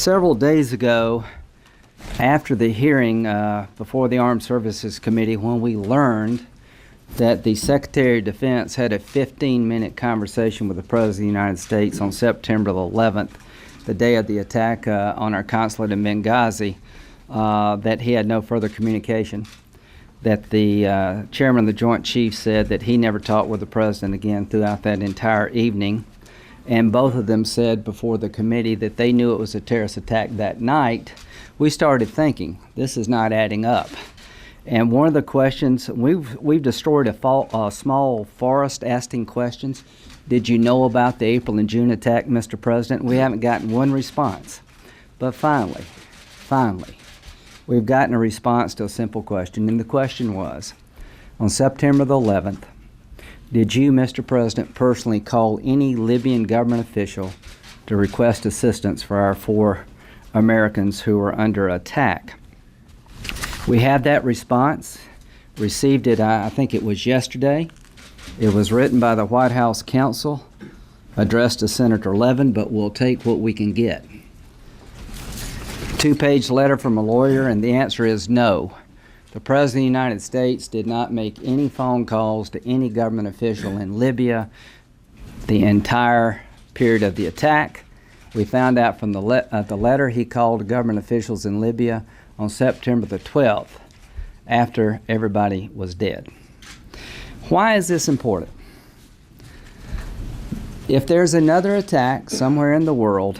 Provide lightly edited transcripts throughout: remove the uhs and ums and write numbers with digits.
Several days ago, after the hearing before the Armed Services Committee, when we learned that the Secretary of Defense had a 15-minute conversation with the President of the United States on September the 11th, the day of the attack on our consulate in Benghazi, that he had no further communication, that the Chairman of the Joint Chiefs said that he never talked with the President again throughout that entire evening, and both of them said before the committee that they knew it was a terrorist attack that night. We started thinking, this is not adding up. And one of the questions, we've destroyed a small forest asking questions. Did you know about the April and June attack, Mr. President? We haven't gotten one response. But finally, we've gotten a response to a simple question. And the question was, on September the 11th, did you, Mr. President, personally call any Libyan government official to request assistance for our 4 Americans who were under attack? We have that response, received it, I think it was yesterday. It was written by the White House counsel, addressed to Senator Levin, but we'll take what we can get. 2-page letter from a lawyer, and the answer is no. The President of the United States did not make any phone calls to any government official in Libya the entire period of the attack. We found out from the letter he called government officials in Libya on September the 12th, after everybody was dead. Why is this important? If there's another attack somewhere in the world,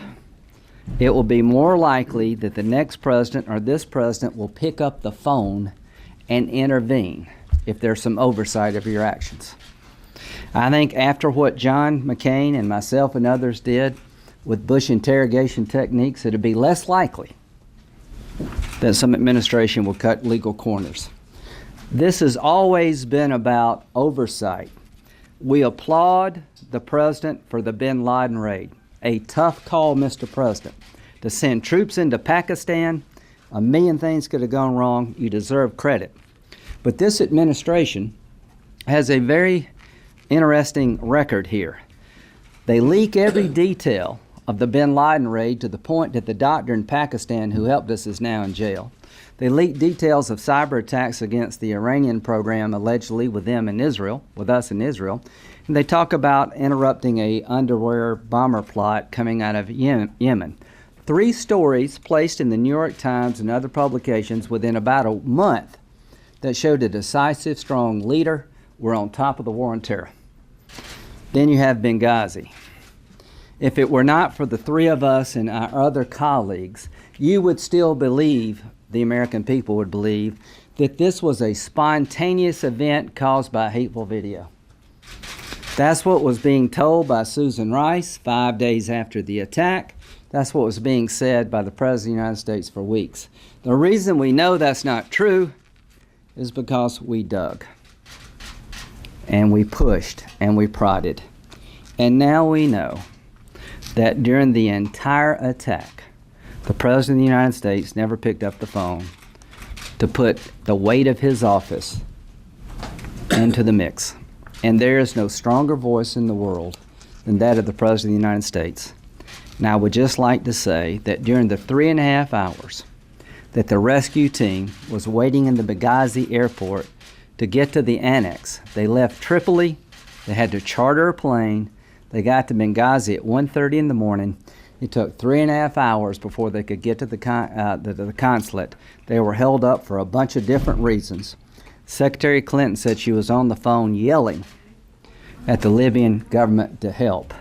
it will be more likely that the next president or this president will pick up the phone and intervene if there's some oversight of your actions. I think after what John McCain and myself and others did with Bush interrogation techniques, it would be less likely that some administration will cut legal corners. This has always been about oversight. We applaud the president for the bin Laden raid. A tough call, Mr. President, to send troops into Pakistan. A million things could have gone wrong. You deserve credit. But this administration has a very interesting record here. They leak every detail of the bin Laden raid to the point that the doctor in Pakistan who helped us is now in jail. They leak details of cyber attacks against the Iranian program, allegedly with us in Israel. And they talk about interrupting a underwear bomber plot coming out of Yemen. 3 stories placed in the New York Times and other publications within about a month that showed a decisive, strong leader. We're on top of the war on terror. Then you have Benghazi. If it were not for the 3 of us and our other colleagues, you would still believe, the American people would believe, that this was a spontaneous event caused by a hateful video. That's what was being told by Susan Rice 5 days after the attack. That's what was being said by the President of the United States for weeks. The reason we know that's not true is because we dug, and we pushed, and we prodded. And now we know that during the entire attack, the President of the United States never picked up the phone to put the weight of his office into the mix. And there is no stronger voice in the world than that of the President of the United States. And I would just like to say that during the 3.5 hours that the rescue team was waiting in the Benghazi airport to get to the annex, they left Tripoli, they had to charter a plane, they got to Benghazi at 1:30 in the morning. It took 3.5 hours before they could get to the consulate. They were held up for a bunch of different reasons. Secretary Clinton said she was on the phone yelling at the Libyan government to help.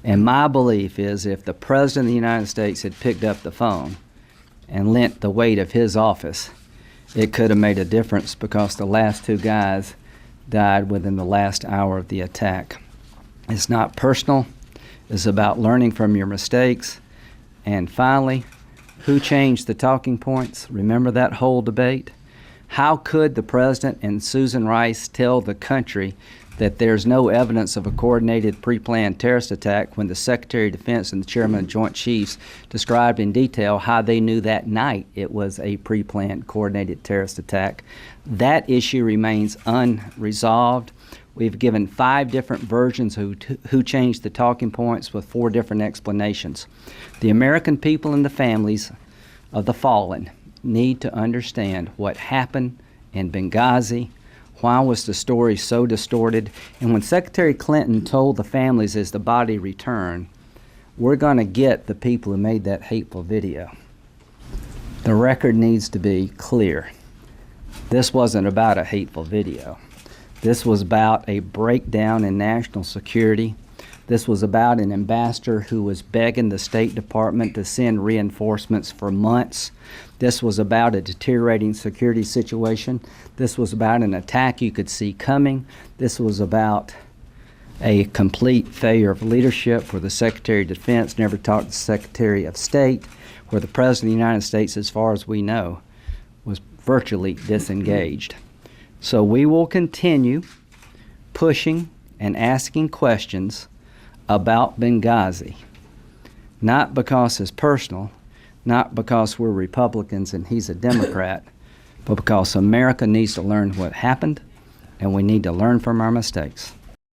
And my belief is if the President of the United States had picked up the phone and lent the weight of his office, it could have made a difference, because the last 2 guys died within the last hour of the attack. It's not personal. It's about learning from your mistakes. And finally, who changed the talking points? Remember that whole debate? How could the President and Susan Rice tell the country that there's no evidence of a coordinated, pre-planned terrorist attack when the Secretary of Defense and the Chairman of the Joint Chiefs described in detail how they knew that night it was a pre-planned, coordinated terrorist attack? That issue remains unresolved. We've given 5 different versions who changed the talking points with 4 different explanations. The American people and the families of the fallen need to understand what happened in Benghazi. Why was the story so distorted? And when Secretary Clinton told the families as the body returned, we're going to get the people who made that hateful video. The record needs to be clear. This wasn't about a hateful video. This was about a breakdown in national security. This was about an ambassador who was begging the State Department to send reinforcements for months. This was about a deteriorating security situation. This was about an attack you could see coming. This was about a complete failure of leadership where the Secretary of Defense never talked to the Secretary of State, where the President of the United States, as far as we know, was virtually disengaged. So we will continue pushing and asking questions about Benghazi, not because it's personal, not because we're Republicans and he's a Democrat, but because America needs to learn what happened, and we need to learn from our mistakes.